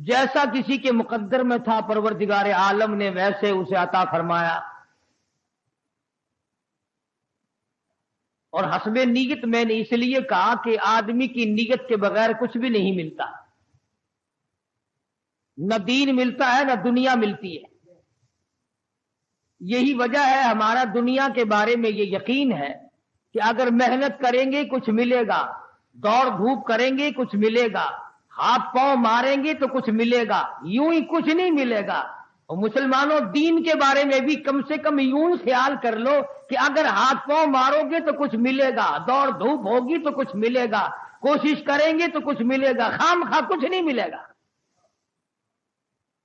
جیسا کسی کے مقدر میں تھا پروردگار عالم نے ویسے اسے عطا فرمایا. اور حسب نیت میں نے اس لیے کہا کہ آدمی کی نیت کے بغیر کچھ بھی نہیں ملتا. نہ دین ملتا ہے نہ دنیا ملتی ہے. یہی وجہ ہے ہمارا دنیا کے بارے میں یہ یقین ہے کہ اگر محنت کریں گے کچھ ملے گا، دوڑ دھوپ کریں گے کچھ ملے گا، ہاتھ پاؤں ماریں گے تو کچھ ملے گا، یوں ہی کچھ نہیں ملے گا. اور مسلمانوں دین کے بارے میں بھی کم سے کم یوں خیال کر لو کہ اگر ہاتھ پاؤں مارو گے تو کچھ ملے گا، دوڑ دھوپ ہوگی تو کچھ ملے گا، کوشش کریں گے تو کچھ ملے گا، خام خواہ کچھ نہیں ملے گا.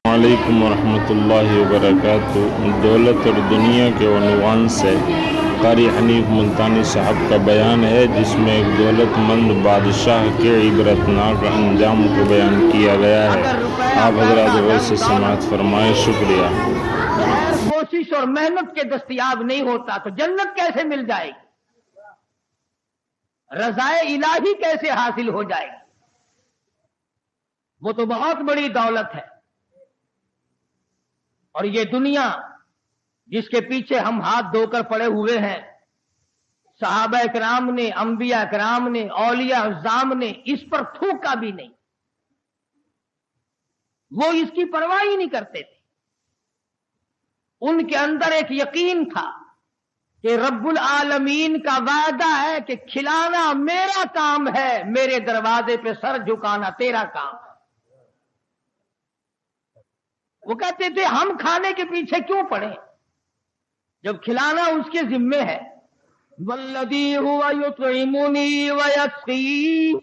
وعلیکم ورحمۃ اللہ وبرکاتہ. دولت اور دنیا کے عنوان سے قاری حنیف ملتانی صاحب کا بیان ہے، جس میں ایک دولت مند بادشاہ کے عبرتناک انجام کو بیان کیا گیا ہے. آپ حضرات غور سے سماعت فرمائیں. شکریہ. کوشش اور محنت کے دستیاب نہیں ہوتا تو جنت کیسے مل جائے گی؟ رضائے الہی کیسے حاصل ہو جائے گی؟ وہ تو بہت بڑی دولت ہے. اور یہ دنیا جس کے پیچھے ہم ہاتھ دھو کر پڑے ہوئے ہیں، صحابہ کرام نے، انبیاء کرام نے، اولیاء عظام نے اس پر تھوکا بھی نہیں. وہ اس کی پرواہ ہی نہیں کرتے تھے. ان کے اندر ایک یقین تھا کہ رب العالمین کا وعدہ ہے کہ کھلانا میرا کام ہے، میرے دروازے پہ سر جھکانا تیرا کام ہے. وہ کہتے تھے ہم کھانے کے پیچھے کیوں پڑے جب کھلانا اس کے ذمے ہے. والذی هو یطعمنی ویسقین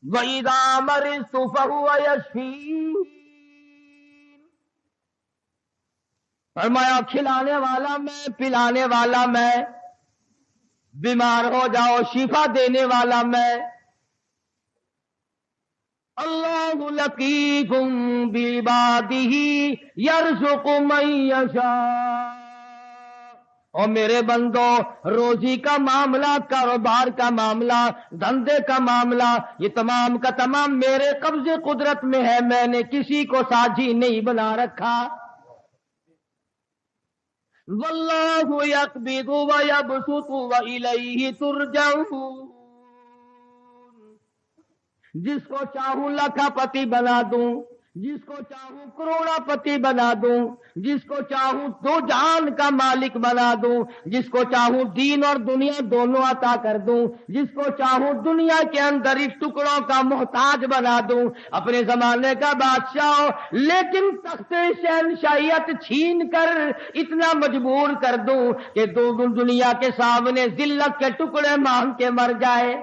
وَإِذَا مَرِضْتُ فَهُوَ يَشْفِينِ. فرمایا کھلانے والا میں، پلانے والا میں، بیمار ہو جاؤ شفا دینے والا میں. اللہ لطیف بعبادہ یرزق من یشاء. اور میرے بندو، روزی کا معاملہ، کاروبار کا معاملہ، دھندے کا معاملہ، یہ تمام کا تمام میرے قبضے قدرت میں ہے. میں نے کسی کو ساجی نہیں بنا رکھا. واللہ یقبض ویبسط والیہ ترجعون. جس کو چاہوں لاکھا پتی بنا دوں، جس کو چاہوں کروڑا پتی بنا دوں، جس کو چاہوں دو جہان کا مالک بنا دوں، جس کو چاہوں دین اور دنیا دونوں عطا کر دوں، جس کو چاہوں دنیا کے اندر اس ٹکڑوں کا محتاج بنا دوں، اپنے زمانے کا بادشاہ ہو، لیکن تخت شہنشاہیت چھین کر اتنا مجبور کر دوں کہ دنیا کے سامنے ذلت کے ٹکڑے مانگ کے مر جائے.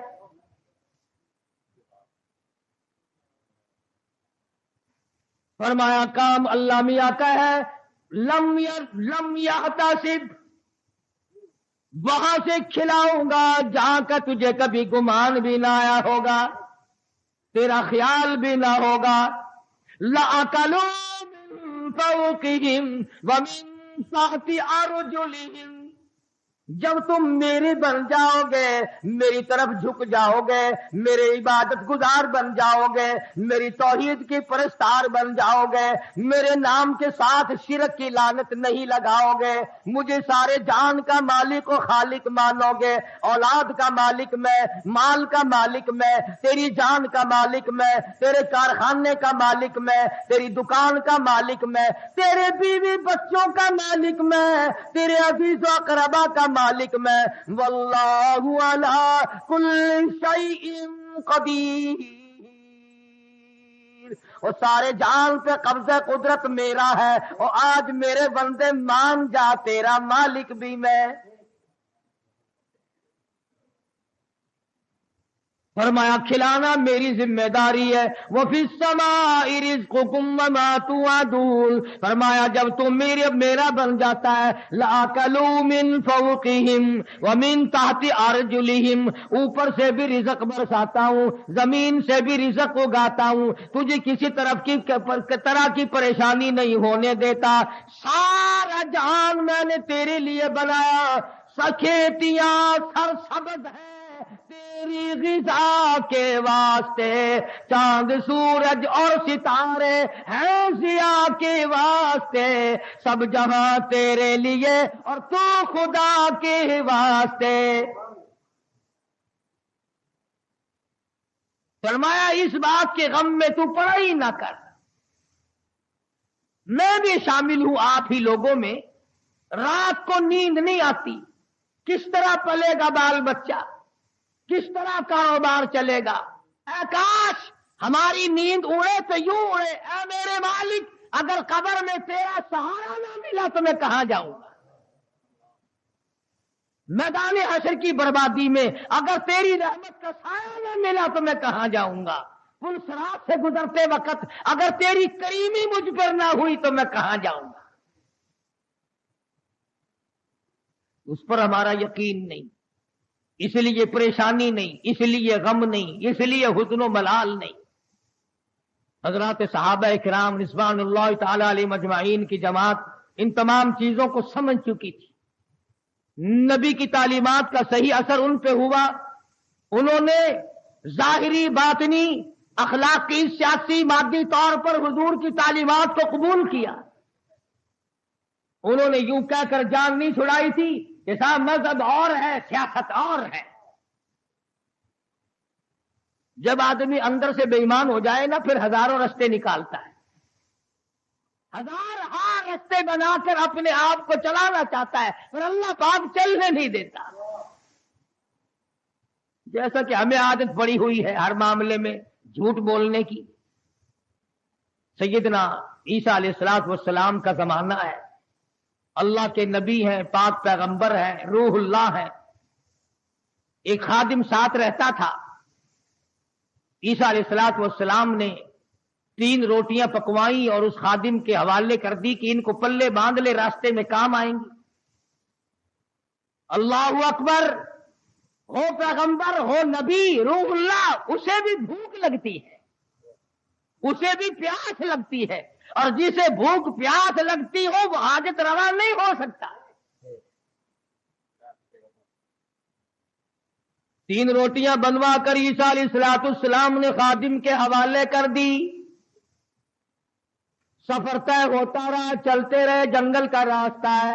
فرمایا کام اللہ میاں کا ہے. لم یحتسب، وہاں سے کھلاؤں گا جہاں کا تجھے کبھی گمان بھی نہ آیا ہوگا، تیرا خیال بھی نہ ہوگا. لَأَكَلُوا مِن فَوْقِهِمْ وَمِن تَحْتِ أَرْجُلِهِمْ. جب تم میرے بن جاؤ گے، میری طرف جھک جاؤ گے، میرے عبادت گزار بن جاؤ گے، میری توحید کی پرستار بن جاؤ گے، میرے نام کے ساتھ شرک کی لعنت نہیں لگاؤ گے، مجھے سارے جان کا مالک و خالق مانو گے، اولاد کا مالک میں، مال کا مالک میں، تیری جان کا مالک میں، تیرے کارخانے کا مالک میں، تیری دکان کا مالک میں، تیرے بیوی بچوں کا مالک میں، تیرے عزیز و اقربا کا مالک میں. واللہ علی کل شیء قدیر. اور سارے جان پہ قبضہ قدرت میرا ہے. اور آج میرے بندے مان جا تیرا مالک بھی میں. فرمایا کھلانا میری ذمہ داری ہے. وفی السماء رزقکم وما توعدون. فرمایا جب تم میرا بن جاتا ہے، لَأَكَلُوا مِن فَوْقِهِمْ وَمِن تَحْتِ أَرْجُلِهِمْ. اوپر سے بھی رزق برساتا ہوں، زمین سے بھی رزق اگاتا ہوں، تجھے کسی طرح کی پریشانی نہیں ہونے دیتا. سارا جہان میں نے تیرے لیے بنایا، کھیتیاں سرسبز ہے تیری غذا کے واسطے چاند سورج اور ستارے ہیں ضیاء کے واسطے سب جہاں تیرے لیے اور تو خدا کے واسطے. فرمایا اس بات کے غم میں تو پڑھائی نہ کر. میں بھی شامل ہوں آپ ہی لوگوں میں. رات کو نیند نہیں آتی. کس طرح پلے گا بال بچہ, کس طرح کاروبار چلے گا. اے کاش ہماری نیند اڑے تو یوں اڑے. اے میرے مالک, اگر قبر میں تیرا سہارا نہ ملا تو میں کہاں جاؤں گا. میدان حشر کی بربادی میں اگر تیری رحمت کا سایہ نہ ملا تو میں کہاں جاؤں گا. پل صراط سے گزرتے وقت اگر تیری کریمی مجھ پر نہ ہوئی تو میں کہاں جاؤں گا. اس پر ہمارا یقین نہیں, اس لیے پریشانی نہیں, اس لیے غم نہیں, اس لیے حزن و ملال نہیں. حضرات صحابہ کرام رضوان اللہ تعالی علیہ مجمعین کی جماعت ان تمام چیزوں کو سمجھ چکی تھی. نبی کی تعلیمات کا صحیح اثر ان پہ ہوا. انہوں نے ظاہری باطنی اخلاقی سیاسی مادی طور پر حضور کی تعلیمات کو قبول کیا. انہوں نے یوں کہہ کر جان نہیں چھڑائی تھی کہ صاحب مذہب اور ہے, سیاست اور ہے. جب آدمی اندر سے بے ایمان ہو جائے نا پھر ہزاروں رستے نکالتا ہے. ہزار رستے بنا کر اپنے آپ کو چلانا چاہتا ہے پر اللہ پاک چلنے نہیں دیتا. جیسا کہ ہمیں عادت پڑی ہوئی ہے ہر معاملے میں جھوٹ بولنے کی. سیدنا عیسیٰ علیہ الصلوۃ والسلام کا زمانہ ہے, اللہ کے نبی ہیں, پاک پیغمبر ہیں, روح اللہ ہیں. ایک خادم ساتھ رہتا تھا. عیسیٰ علیہ الصلوۃ والسلام نے 3 روٹیاں پکوائیں اور اس خادم کے حوالے کر دی کہ ان کو پلے باندھ لے, راستے میں کام آئیں گی. اللہ اکبر, ہو پیغمبر ہو نبی روح اللہ, اسے بھی بھوک لگتی ہے, اسے بھی پیاس لگتی ہے, اور جسے بھوک پیاس لگتی ہو وہ حاجت روا نہیں ہو سکتا. 3 روٹیاں بنوا کر عیسیٰ علیہ الصلوۃ والسلام نے خادم کے حوالے کر دی. سفر طے ہوتا رہا, چلتے رہے, جنگل کا راستہ ہے.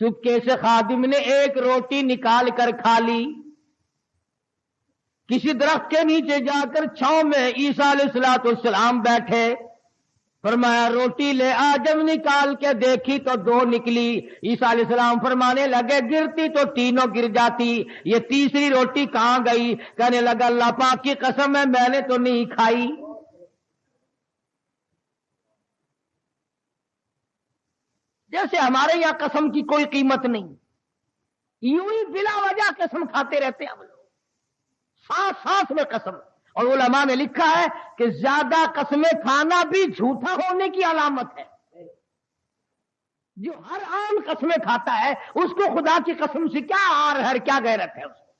چپکے سے خادم نے 1 روٹی نکال کر کھا لی. کسی درخت کے نیچے جا کر چھاؤں میں عیسیٰ علیہ الصلوۃ والسلام بیٹھے. فرمایا روٹی لے آ. جب نکال کے دیکھی تو 2 نکلی. عیسیٰ علیہ السلام فرمانے لگے گرتی تو تینوں گر جاتی, یہ تیسری روٹی کہاں گئی؟ کہنے لگا اللہ پاک کی قسم ہے میں نے تو نہیں کھائی. جیسے ہمارے یہاں قسم کی کوئی قیمت نہیں, یوں ہی بلا وجہ قسم کھاتے رہتے ہیں ہم لوگ, سانس سانس میں قسم. اور علماء نے لکھا ہے کہ زیادہ قسمیں کھانا بھی جھوٹا ہونے کی علامت ہے. جو ہر عام قسمیں کھاتا ہے اس کو خدا کی قسم سے کیا آر ہے, کیا غیرت ہے اس کو.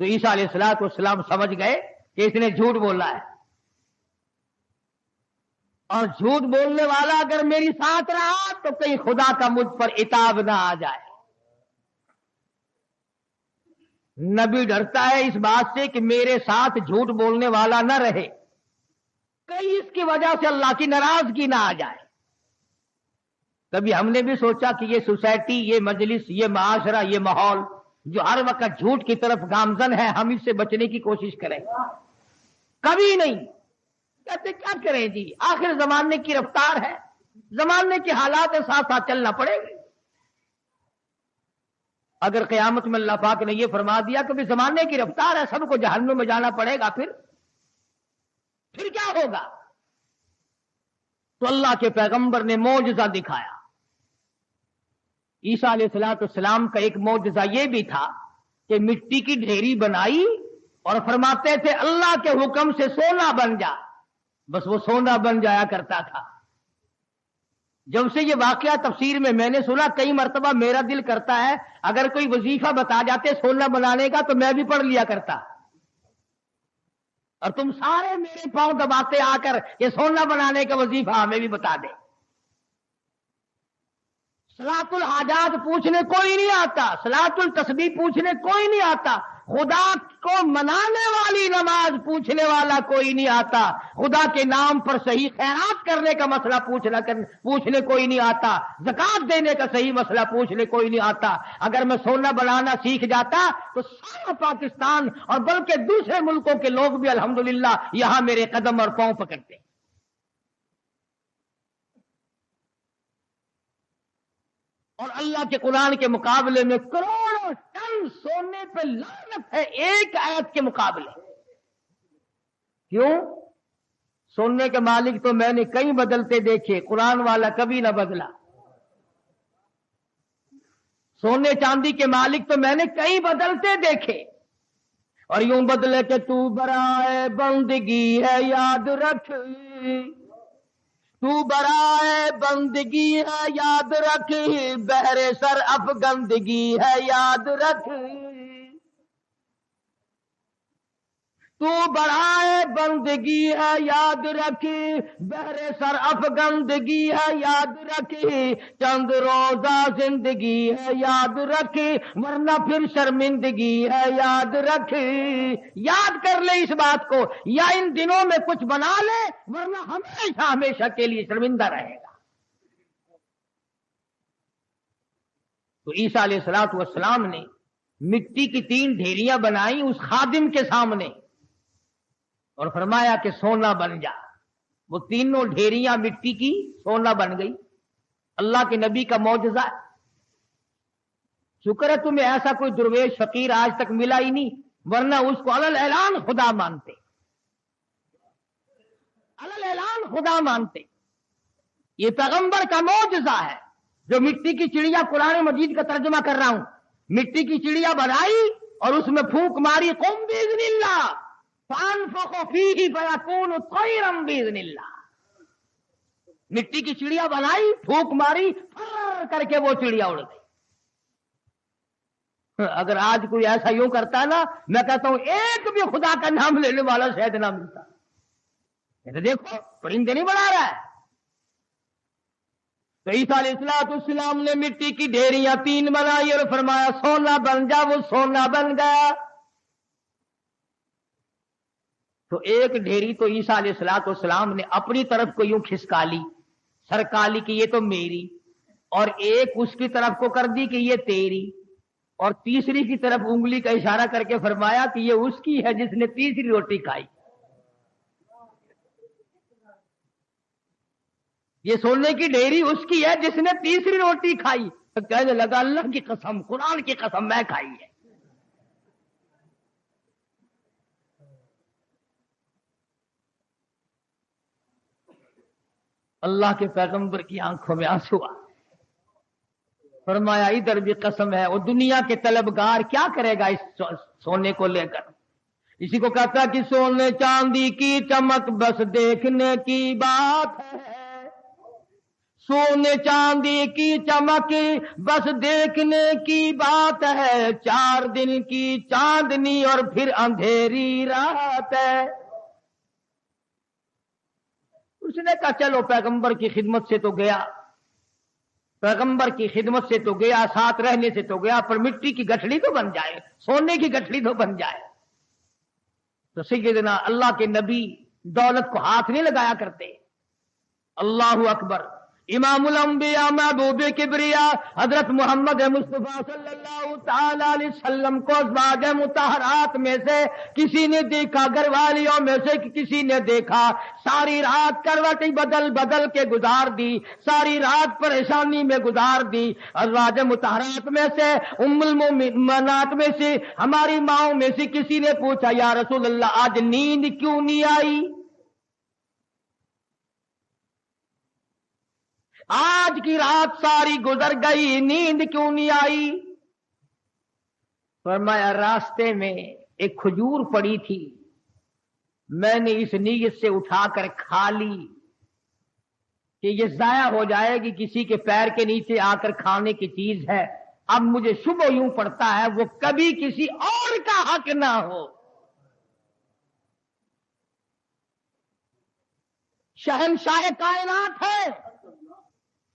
تو عیسیٰ علیہ الصلوۃ والسلام سمجھ گئے کہ اس نے جھوٹ بولا ہے, اور جھوٹ بولنے والا اگر میری ساتھ رہا تو کہیں خدا کا مجھ پر عتاب نہ آ جائے. نبی ڈرتا ہے اس بات سے کہ میرے ساتھ جھوٹ بولنے والا نہ رہے, کہیں اس کی وجہ سے اللہ کی ناراضگی نہ آ جائے. کبھی ہم نے بھی سوچا کہ یہ سوسائٹی, یہ مجلس, یہ معاشرہ, یہ ماحول جو ہر وقت جھوٹ کی طرف گامزن ہے, ہم اس سے بچنے کی کوشش کریں؟ کبھی نہیں. کہتے کیا کریں جی, آخر زمانے کی رفتار ہے, زمانے کے حالات کے ساتھ ساتھ چلنا پڑے گا. اگر قیامت میں اللہ پاک نے یہ فرما دیا کہ بھی زمانے کی رفتار ہے, سب کو جہنم میں جانا پڑے گا, پھر کیا ہوگا؟ تو اللہ کے پیغمبر نے معجزہ دکھایا. عیسیٰ علیہ الصلوۃ والسلام کا ایک معجزہ یہ بھی تھا کہ مٹی کی ڈھیری بنائی اور فرماتے تھے اللہ کے حکم سے سونا بن جا, بس وہ سونا بن جایا کرتا تھا. جب سے یہ واقعہ تفسیر میں نے سنا, کئی مرتبہ میرا دل کرتا ہے اگر کوئی وظیفہ بتا جاتے سونا بنانے کا تو میں بھی پڑھ لیا کرتا, اور تم سارے میرے پاؤں دباتے آ کر یہ سونا بنانے کا وظیفہ ہمیں بھی بتا دے. صلاۃ الحاجات پوچھنے کوئی نہیں آتا، صلاۃ التسبیح پوچھنے کوئی نہیں آتا، خدا کو منانے والی نماز پوچھنے والا کوئی نہیں آتا، خدا کے نام پر صحیح خیرات کرنے کا مسئلہ پوچھنے کوئی نہیں آتا، زکات دینے کا صحیح مسئلہ پوچھنے کوئی نہیں آتا۔ اگر میں سونا بنانا سیکھ جاتا تو سارا پاکستان اور بلکہ دوسرے ملکوں کے لوگ بھی الحمدللہ یہاں میرے قدم اور پاؤں پکڑتے۔ اور اللہ کے قرآن کے مقابلے میں کروڑوں ٹن سونے پہ لعنت ہے ایک آیت کے مقابلے۔ کیوں؟ سونے کے مالک تو میں نے کئی بدلتے دیکھے، قرآن والا کبھی نہ بدلا۔ سونے چاندی کے مالک تو میں نے کئی بدلتے دیکھے، اور یوں بدلے کہ تو برائے بندگی ہے یاد رکھ، تو برائے بندگی ہے یاد رکھ، بہر سر افگندگی ہے یاد رکھ، تو برائے بندگی ہے یاد رکھ، بہر سر افگندگی ہے یاد رکھ، چند روزہ زندگی ہے یاد رکھ، ورنہ پھر شرمندگی ہے یاد رکھ۔ یاد کر لے اس بات کو، یا ان دنوں میں کچھ بنا لے ورنہ ہمیشہ ہمیشہ کے لیے شرمندہ رہے گا۔ تو عیسیٰ علیہ السلام نے مٹی کی 3 ڈھیریاں بنائی اس خادم کے سامنے اور فرمایا کہ سونا بن جا۔ وہ تینوں ڈھیریاں مٹی کی سونا بن گئی۔ اللہ کے نبی کا معجزہ۔ شکر ہے تمہیں ایسا کوئی درویش فقیر آج تک ملا ہی نہیں، ورنہ اس کو علل اعلان خدا مانتے، علل اعلان خدا مانتے۔ یہ پیغمبر کا معجزہ ہے جو مٹی کی چڑیا، قرآن مجید کا ترجمہ کر رہا ہوں، مٹی کی چڑیا بنائی اور اس میں پھونک ماری، قم باذن اللہ فانفخ فیہ فیکون طیرا باذن اللہ۔ مٹی کی چڑیا بنائی، پھونک ماری، فر کر کے وہ چڑیا اڑ گئی۔ اگر آج کوئی ایسا یوں کرتا ہے نا، میں کہتا ہوں ایک بھی خدا کا نام لینے والا شاید نہ ملتا۔ کہتے دیکھو پرندے نہیں بنا رہا ہے۔ تو عیسیٰ علیہ السلام نے مٹی کی ڈھیریاں 3 بنائی اور فرمایا سونا بن جا، وہ سونا بن گیا۔ تو ایک ڈھیری تو عیسیٰ علیہ السلام نے اپنی طرف کو یوں کھسکا لی، سرکا لی کہ یہ تو میری، اور ایک اس کی طرف کو کر دی کہ یہ تیری، اور تیسری کی طرف انگلی کا اشارہ کر کے فرمایا کہ یہ اس کی ہے جس نے تیسری روٹی کھائی۔ یہ سونے کی ڈھیری اس کی ہے جس نے تیسری روٹی کھائی۔ تو کہنے لگا اللہ کی قسم، قرآن کی قسم، میں کھائی ہے۔ اللہ کے پیغمبر کی آنکھوں میں آنسو آ، فرمایا ادھر بھی قسم ہے۔ وہ دنیا کے طلبگار کیا کرے گا اس سونے کو لے کر؟ اسی کو کہتا کہ سونے چاندی کی چمک بس دیکھنے کی بات ہے، سونے چاندی کی چمک بس دیکھنے کی بات ہے، 4 دن کی چاندنی اور پھر اندھیری رات ہے۔ اس نے کہا چلو پیغمبر کی خدمت سے تو گیا، پیغمبر کی خدمت سے تو گیا، ساتھ رہنے سے تو گیا، پر مٹی کی گٹھڑی تو بن جائے، سونے کی گٹھڑی تو بن جائے۔ تو سیدنا اللہ کے نبی دولت کو ہاتھ نہیں لگایا کرتے۔ اللہ اکبر۔ امام الانبیاء محبوب کبریا حضرت محمد مصطفیٰ صلی اللہ تعالی علیہ وسلم کو ازواج مطہرات میں سے کسی نے دیکھا، گھر والیوں میں سے کسی نے دیکھا، ساری رات کروٹ بدل بدل کے گزار دی، ساری رات پریشانی میں گزار دی۔ ازواج مطہرات میں سے ام المؤمنات میں سے ہماری ماؤں میں سے کسی نے پوچھا یا رسول اللہ آج نیند کیوں نہیں آئی؟ آج کی رات ساری گزر گئی، نیند کیوں نہیں آئی؟ فرمایا راستے میں ایک کھجور پڑی تھی، میں نے اس نیت سے اٹھا کر کھا لی کہ یہ ضائع ہو جائے گی، کسی کے پیر کے نیچے آ کر کھانے کی چیز ہے، اب مجھے شبہ یوں پڑتا ہے وہ کبھی کسی اور کا حق نہ ہو۔ شہنشاہ کائنات ہے،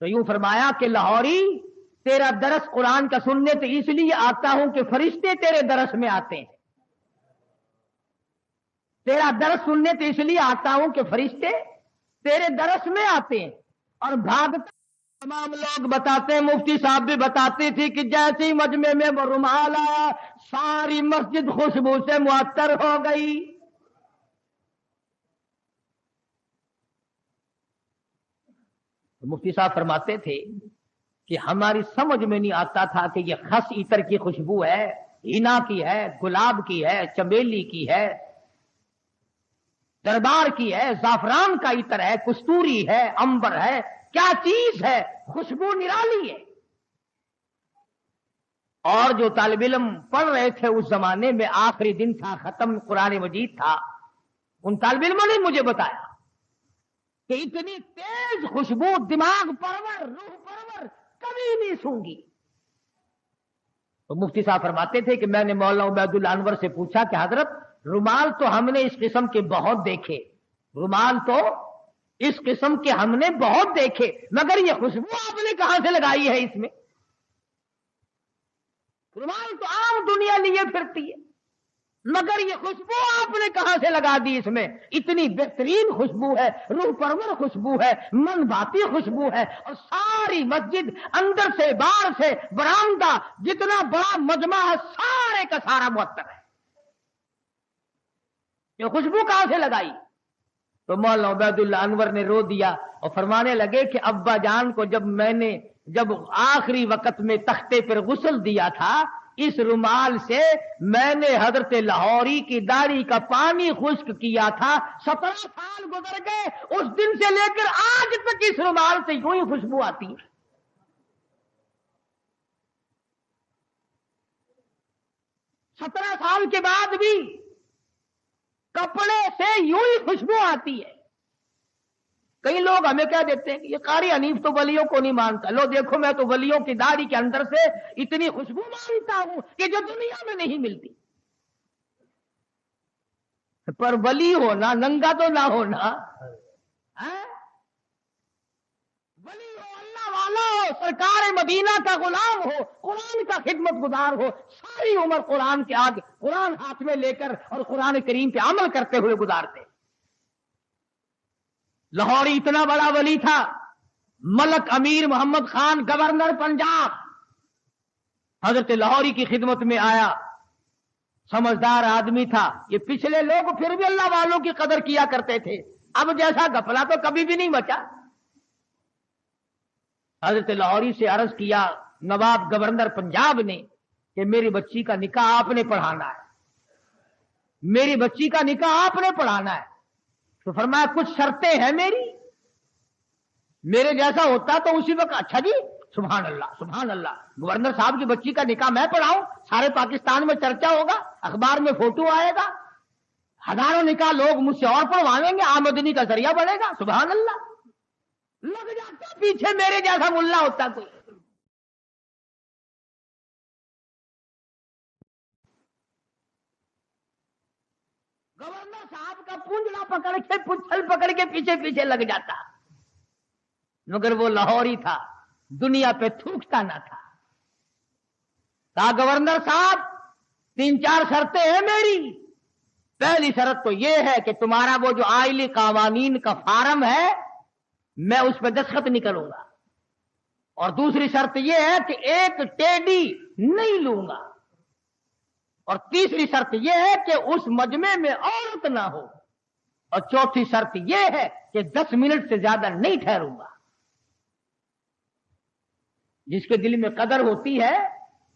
تو یوں فرمایا کہ لاہوری تیرا درس قرآن کا سننے تو اس لیے آتا ہوں کہ فرشتے تیرے درس میں آتے ہیں، تیرا درس سننے تو اس لیے آتا ہوں کہ فرشتے تیرے درس میں آتے ہیں۔ اور بھاگتا تمام لوگ بتاتے ہیں، مفتی صاحب بھی بتاتے تھے کہ جیسے ہی مجمع میں وہ رومال آیا ساری مسجد خوشبو سے معطر ہو گئی۔ مفتی صاحب فرماتے تھے کہ ہماری سمجھ میں نہیں آتا تھا کہ یہ خس عطر کی خوشبو ہے، ہینا کی ہے، گلاب کی ہے، چمیلی کی ہے، دربار کی ہے، زعفران کا عطر ہے، کستوری ہے، عنبر ہے، کیا چیز ہے، خوشبو نرالی ہے۔ اور جو طالب علم پڑھ رہے تھے اس زمانے میں، آخری دن تھا، ختم قرآن مجید تھا، ان طالب علموں نے مجھے بتایا کہ اتنی تیز خوشبو دماغ پرور، روح پرور کبھی نہیں سونگی۔ تو مفتی صاحب فرماتے تھے کہ میں نے مولانا عبید اللہ انور سے پوچھا کہ حضرت رومال تو ہم نے اس قسم کے بہت دیکھے، رومال تو اس قسم کے ہم نے بہت دیکھے، مگر یہ خوشبو آپ نے کہاں سے لگائی ہے اس میں؟ رومال تو عام دنیا لیے پھرتی ہے، مگر یہ خوشبو آپ نے کہاں سے لگا دی اس میں؟ اتنی بہترین خوشبو ہے، روح پرور خوشبو ہے، من بھاتی خوشبو ہے، اور ساری مسجد اندر سے باہر سے برآمدہ جتنا بڑا مجمع ہے سارے کا سارا معطر ہے۔ یہ خوشبو کہاں سے لگائی؟ تو مولانا عبید اللہ انور نے رو دیا اور فرمانے لگے کہ ابا جان کو جب آخری وقت میں تختے پر غسل دیا تھا، اس رومال سے میں نے حضرت لاہوری کی داڑھی کا پانی خشک کیا تھا، 17 سال گزر گئے، اس دن سے لے کر آج تک اس رومال سے یوں ہی خوشبو آتی ہے۔ 17 سال کے بعد بھی کپڑے سے یوں ہی خوشبو آتی ہے۔ کئی لوگ ہمیں کہہ دیتے ہیں کہ یہ قاری حنیف تو ولیوں کو نہیں مانتا، لو دیکھو میں تو ولیوں کی داڑھی کے اندر سے اتنی خوشبو مانتا ہوں کہ جو دنیا میں نہیں ملتی۔ پر ولی ہونا ننگا تو نہ ہونا، ولی ہو، اللہ والا ہو، سرکار مدینہ کا غلام ہو، قرآن کا خدمت گزار ہو، ساری عمر قرآن کے آگے قرآن ہاتھ میں لے کر اور قرآن کریم پہ عمل کرتے ہوئے گزارتے۔ لاہوری اتنا بڑا ولی تھا، ملک امیر محمد خان گورنر پنجاب حضرت لاہوری کی خدمت میں آیا، سمجھدار آدمی تھا۔ یہ پچھلے لوگ پھر بھی اللہ والوں کی قدر کیا کرتے تھے، اب جیسا گھپلا تو کبھی بھی نہیں بچا۔ حضرت لاہوری سے عرض کیا نواب گورنر پنجاب نے کہ میری بچی کا نکاح آپ نے پڑھانا ہے، میری بچی کا نکاح آپ نے پڑھانا ہے۔ تو فرمایا کچھ شرطیں ہیں میری، میرے جیسا ہوتا تو اسی وقت اچھا جی سبحان اللہ سبحان اللہ، گورنر صاحب کی بچی کا نکاح میں پڑھاؤں، سارے پاکستان میں چرچا ہوگا، اخبار میں فوٹو آئے گا، ہزاروں نکاح لوگ مجھ سے اور پڑھوائیں گے، آمدنی کا ذریعہ بنے گا، سبحان اللہ۔ لگ جاتا پیچھے میرے جیسا ملا ہوتا کوئی۔ گورنر صاحب کا پونجڑا پکڑ کے پچھل پکڑ کے پیچھے پیچھے لگ جاتا، مگر وہ لاہوری تھا، دنیا پہ تھوکتا نہ تھا۔ کہا گورنر صاحب 3-4 شرطیں ہیں میری، پہلی شرط تو یہ ہے کہ تمہارا وہ جو آئلی قوانین کا فارم ہے میں اس پہ دستخط نہیں کروں گا، اور دوسری شرط یہ ہے کہ ایک ٹیڈی نہیں لوں گا، اور تیسری شرط یہ ہے کہ اس مجمع میں عورت نہ ہو، اور چوتھی شرط یہ ہے کہ 10 منٹ سے زیادہ نہیں ٹھہروں گا۔ جس کے دل میں قدر ہوتی ہے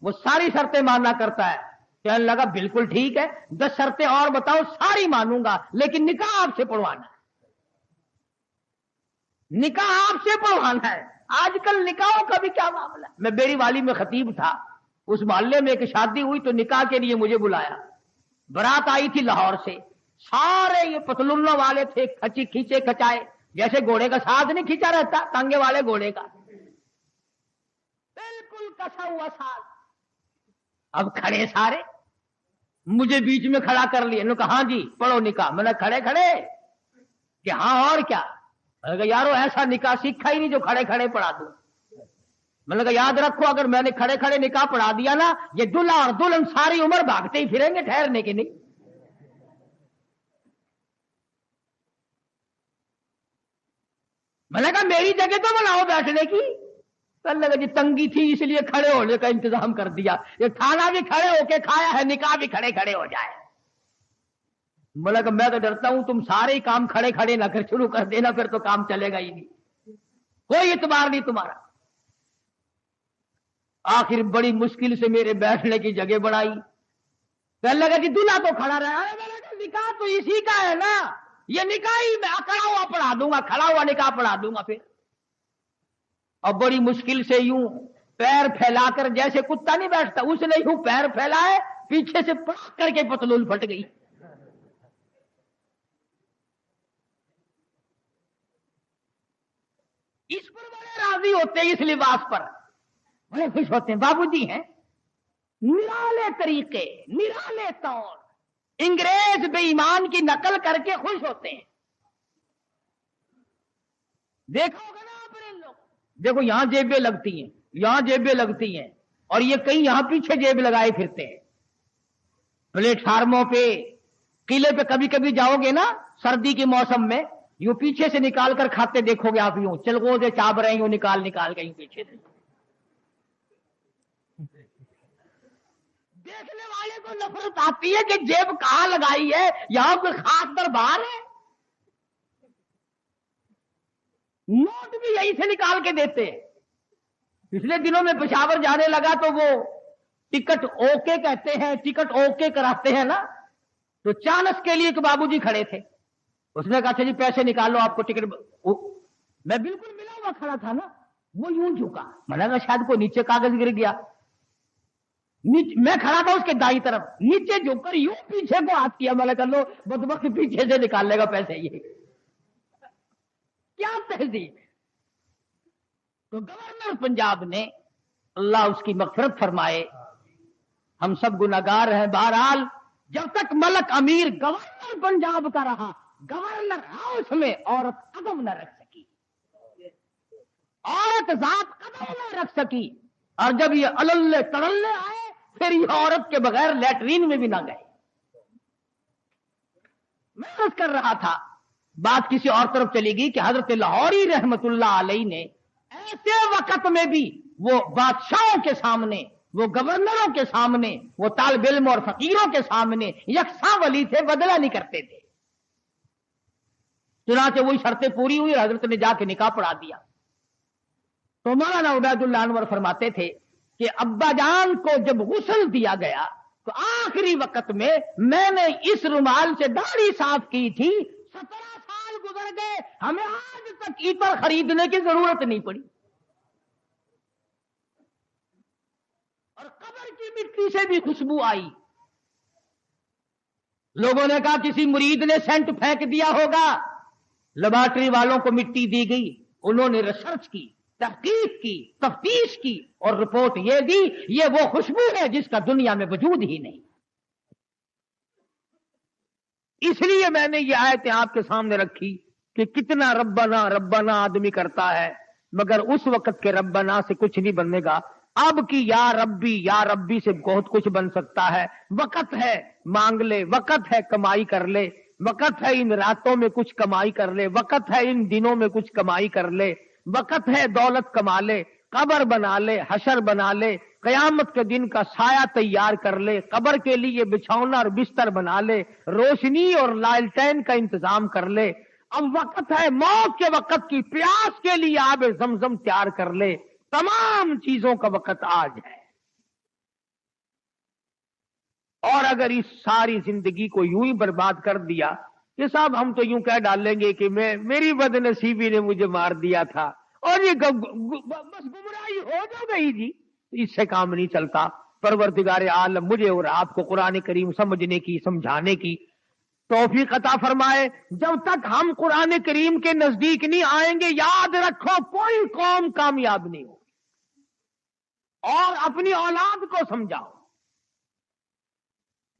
وہ ساری شرطیں ماننا کرتا ہے۔ کہنے لگا بالکل ٹھیک ہے، 10 شرطیں اور بتاؤ، ساری مانوں گا، لیکن نکاح آپ سے پڑھوانا ہے، نکاح آپ سے پڑھوانا ہے۔ آج کل نکاحوں کا بھی کیا معاملہ ہے۔ میں بیری والی میں خطیب تھا، اس محلے میں ایک شادی ہوئی تو نکاح کے لیے مجھے بلایا، برات آئی تھی لاہور سے، سارے یہ پتلونوں والے تھے، کھینچے کھچائے، جیسے گھوڑے کا ساتھ نہیں کھینچا رہتا تانگے والے گھوڑے کا، بالکل کسا ہوا ساتھ۔ اب کھڑے سارے، مجھے بیچ میں کھڑا کر لیا، انہوں نے کہا ہاں جی پڑھو نکاح۔ میں نے کھڑے کہ ہاں اور کیا؟ میں نے کہا یارو ایسا نکاح سیکھا ہی نہیں جو کھڑے کھڑے پڑھا دوں. میں نے کہا یاد رکھو اگر میں نے کھڑے کھڑے نکاح پڑھا دیا نا یہ دلہا اور دلہن ساری عمر بھاگتے ہی پھریں گے ٹھہرنے کے نہیں. میں نے کہا میری جگہ تو بناؤ بیٹھنے کی. کہنے لگا جی تنگی تھی اس لیے کھڑے ہونے کا انتظام کر دیا. یہ کھانا بھی کھڑے ہو کے کھایا ہے نکاح بھی کھڑے کھڑے ہو جائے. میں نے کہا میں تو ڈرتا ہوں تم سارے ہی کام کھڑے کھڑے نہ کر شروع کر دینا پھر تو کام چلے گا ہی نہیں, کوئی اعتبار نہیں تمہارا. آخر بڑی مشکل سے میرے بیٹھنے کی جگہ بنائی. کہنے لگا جی دلہا تو کھڑا رہا. میں نے کہا نکاح تو اسی کا ہے نا, یہ نکاح ہی میں کھڑا ہوا پڑھا دوں گا, کھڑا ہوا نکاح پڑھا دوں گا. پھر اور بڑی مشکل سے یوں پیر پھیلا کر جیسے کتا نہیں بیٹھتا اس نے یوں پیر پھیلائے پیچھے سے پڑک کر کے پتلون پھٹ گئی. اس پر بڑے راضی ہوتے ہیں, اس لباس پر بڑے خوش ہوتے ہیں. بابو جی ہیں نرالے طریقے نرالے طور انگریز بے ایمان کی نقل کر کے خوش ہوتے ہیں. دیکھو گے نا آپ نے لوگ, دیکھو یہاں جیبیں لگتی ہیں, یہاں جیبیں لگتی ہیں, اور یہ کئی یہاں پیچھے جیب لگائے پھرتے ہیں. پلیٹ فارموں پہ قلعے پہ کبھی کبھی جاؤ گے نا سردی کے موسم میں, یوں پیچھے سے نکال کر کھاتے دیکھو گے آپ, یوں چلگو سے چاپ رہے ہیں نکال نکال کے یوں پیچھے سے. دیکھنے والے کو نفرت آتی ہے کہ جیب کہاں لگائی ہے, یہاں کوئی خاص دربار ہے. نوٹ بھی یہی سے نکال کے دیتے. پچھلے دنوں میں پشاور جانے لگا تو وہ ٹکٹ اوکے کہتے ہیں, ٹکٹ اوکے کراتے ہیں نا, تو چانس کے لیے ایک بابو جی کھڑے تھے. اس نے کہا اچھا جی پیسے نکالو آپ کو ٹکٹ. میں بالکل ملا ہوا کھڑا تھا نا, وہ یوں جھکا. میں نے کہا شاید کوئی نیچے کاغذ گر گیا. میں کھڑا تھا اس کے دائیں طرف, نیچے جھک کر یوں پیچھے کو ہاتھ کیا. میں نے کہا لو بدبخت پیچھے سے نکال لے گا پیسے. یہ کیا تہذیب. تو گورنر پنجاب نے, اللہ اس کی مغفرت فرمائے, ہم سب گناہگار ہیں, بہرحال جب تک ملک امیر گورنر پنجاب کا رہا, گورنر ہاؤس میں عورت قدم نہ رکھ سکی, عورت ذات قدم نہ رکھ سکی. اور جب یہ اللے تڑلے آئے پھر یہ عورت کے بغیر لیٹرین میں بھی نہ گئے. میں عرض کر رہا تھا, بات کسی اور طرف چلی گئی کہ حضرت لاہوری رحمت اللہ علیہ نے ایسے وقت میں بھی وہ بادشاہوں کے سامنے, وہ گورنروں کے سامنے, وہ طالب علم اور فقیروں کے سامنے یکساں ولی تھے, بدلہ نہیں کرتے تھے. چنانچہ وہی شرطیں پوری ہوئی, حضرت نے جا کے نکاح پڑھا دیا. تو مولانا عبید اللہ انور فرماتے تھے کہ ابا جان کو جب غسل دیا گیا تو آخری وقت میں نے اس رومال سے داڑھی صاف کی تھی. 17 سال گزر گئے, ہمیں آج تک عطر خریدنے کی ضرورت نہیں پڑی. اور قبر کی مٹی سے بھی خوشبو آئی. لوگوں نے کہا کسی مرید نے سینٹ پھینک دیا ہوگا. لیبارٹری والوں کو مٹی دی گئی, انہوں نے ریسرچ کی, تحقیق کی, تفتیش کی, اور رپورٹ یہ دی یہ وہ خوشبو ہے جس کا دنیا میں وجود ہی نہیں. اس لیے میں نے یہ آیتیں آپ کے سامنے رکھی کہ کتنا ربنا ربنا آدمی کرتا ہے, مگر اس وقت کے ربنا سے کچھ نہیں بننے گا. اب کی یا ربی سے بہت کچھ بن سکتا ہے. وقت ہے مانگ لے, وقت ہے کمائی کر لے, وقت ہے ان راتوں میں کچھ کمائی کر لے, وقت ہے ان دنوں میں کچھ کمائی کر لے, وقت ہے دولت کما لے, قبر بنا لے, حشر بنا لے, قیامت کے دن کا سایہ تیار کر لے, قبر کے لیے بچھونا اور بستر بنا لے, روشنی اور لالٹین کا انتظام کر لے. اب وقت ہے موت کے وقت کی پیاس کے لیے آب زمزم تیار کر لے. تمام چیزوں کا وقت آج ہے. اور اگر اس ساری زندگی کو یوں ہی برباد کر دیا کہ صاحب ہم تو یوں کہہ ڈالیں گے کہ میری بد نصیبی نے مجھے مار دیا تھا, اور یہ بس گمراہی ہو جو گئی جی, اس سے کام نہیں چلتا. پروردگار عالم مجھے اور آپ کو قرآن کریم سمجھنے کی, سمجھانے کی توفیق عطا فرمائے. جب تک ہم قرآن کریم کے نزدیک نہیں آئیں گے, یاد رکھو کوئی قوم کامیاب نہیں ہوگی. اور اپنی اولاد کو سمجھاؤ,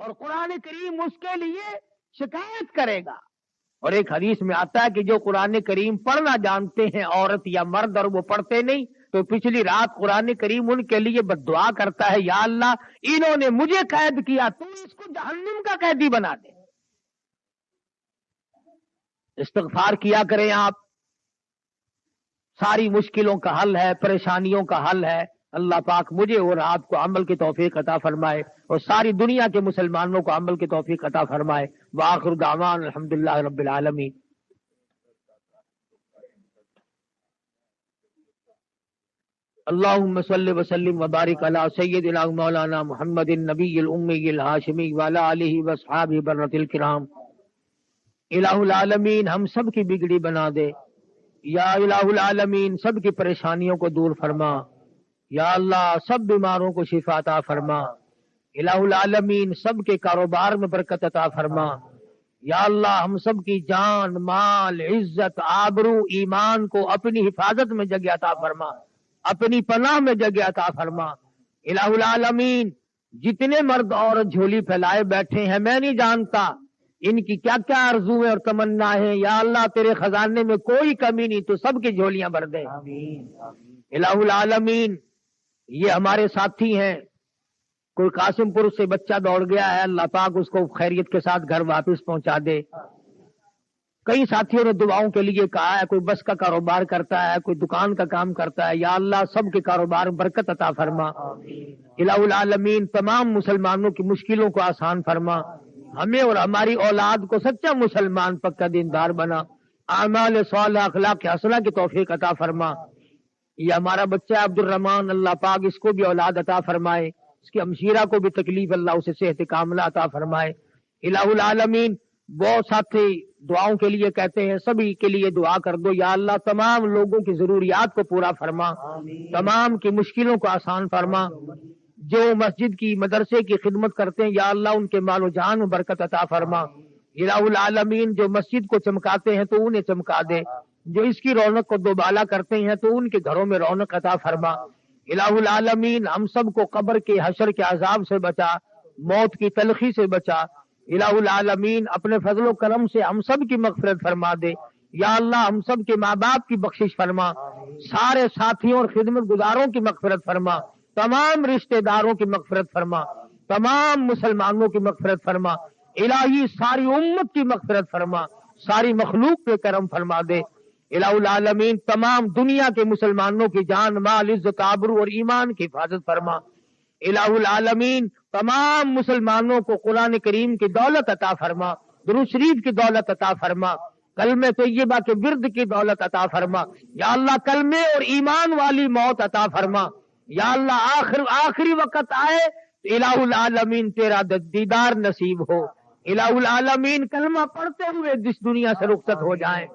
اور قرآن کریم اس کے لیے شکایت کرے گا. اور ایک حدیث میں آتا ہے کہ جو قرآن کریم پڑھنا جانتے ہیں عورت یا مرد اور وہ پڑھتے نہیں تو پچھلی رات قرآن کریم ان کے لیے بد دعا کرتا ہے، یا اللہ انہوں نے مجھے قید کیا، تو اس کو جہنم کا قیدی بنا دے. استغفار کیا کریں آپ، ساری مشکلوں کا حل ہے، پریشانیوں کا حل ہے. اللہ پاک مجھے اور آپ کو عمل کی توفیق عطا فرمائے اور ساری دنیا کے مسلمانوں کو عمل کی توفیق عطا فرمائے. وآخر دعوان الحمدللہ رب العالمین. اللہم صلی وسلم وبارک علی سیدنا مولانا محمد النبی الامی الہاشمی وعلی آلہ واصحابہ برۃ الکرام. الہ العالمین ہم سب کی بگڑی بنا دے. یا الہ العالمین سب کی پریشانیوں کو دور فرما. یا اللہ سب بیماروں کو شفا عطا فرما. الہ العالمین سب کے کاروبار میں برکت عطا فرما. یا اللہ ہم سب کی جان، مال، عزت، آبرو، ایمان کو اپنی حفاظت میں جگہ عطا فرما، اپنی پناہ میں جگہ عطا فرما. الہ العالمین جتنے مرد عورت جھولی پھیلائے بیٹھے ہیں، میں نہیں جانتا ان کی کیا کیا آرزویں اور تمنا ہے. یا اللہ تیرے خزانے میں کوئی کمی نہیں، تو سب کی جھولیاں بھر دے. الہ العالمین یہ ہمارے ساتھی ہیں، کوئی قاسم پور سے بچہ دوڑ گیا ہے، اللہ پاک اس کو خیریت کے ساتھ گھر واپس پہنچا دے. کئی ساتھیوں نے دعاؤں کے لیے کہا ہے، کوئی بس کا کاروبار کرتا ہے، کوئی دکان کا کام کرتا ہے. یا اللہ سب کے کاروبار میں برکت عطا فرما. الہ العالمین تمام مسلمانوں کی مشکلوں کو آسان فرما. ہمیں اور ہماری اولاد کو سچا مسلمان پکا دیندار بنا. اعمال صالحہ اخلاق حسنہ کی توفیق عطا فرما. یہ ہمارا بچہ عبد الرحمان، اللہ پاک اس کو بھی اولاد عطا فرمائے، اس کی ہمشیرہ کو بھی تکلیف اللہ اسے صحت کاملہ عطا فرمائے. الہ العالمین بہت ساتھی دعاؤں کے لیے کہتے ہیں، سبھی کے لیے دعا کر دو. یا اللہ تمام لوگوں کی ضروریات کو پورا فرما، تمام کی مشکلوں کو آسان فرما. جو مسجد کی مدرسے کی خدمت کرتے ہیں، یا اللہ ان کے مال و جان میں برکت عطا فرما. الہ العالمین جو مسجد کو چمکاتے ہیں تو انہیں چمکا دے، جو اس کی رونق کو دوبالا کرتے ہیں تو ان کے گھروں میں رونق عطا فرما. الہ العالمین ہم سب کو قبر کے حشر کے عذاب سے بچا، موت کی تلخی سے بچا. الہ العالمین اپنے فضل و کرم سے ہم سب کی مغفرت فرما دے. یا اللہ ہم سب کے ماں باپ کی بخشش فرما، سارے ساتھیوں اور خدمت گزاروں کی مغفرت فرما، تمام رشتہ داروں کی مغفرت فرما، تمام مسلمانوں کی مغفرت فرما. الہی ساری امت کی مغفرت فرما، ساری مخلوق پہ کرم فرما دے. الہ العالمین تمام دنیا کے مسلمانوں کی جان، مال، عزت، آبرو اور ایمان کی حفاظت فرما. الہ العالمین تمام مسلمانوں کو قرآن کریم کی دولت عطا فرما، درود شریف کی دولت عطا فرما، کلمہ طیبہ کے ورد کی دولت عطا فرما. یا اللہ کلمے اور ایمان والی موت عطا فرما. یا اللہ آخری وقت آئے تو الہ العالمین تیرا دیدار نصیب ہو. الہ العالمین کلمہ پڑھتے ہوئے جس دنیا سے رخصت ہو جائیں.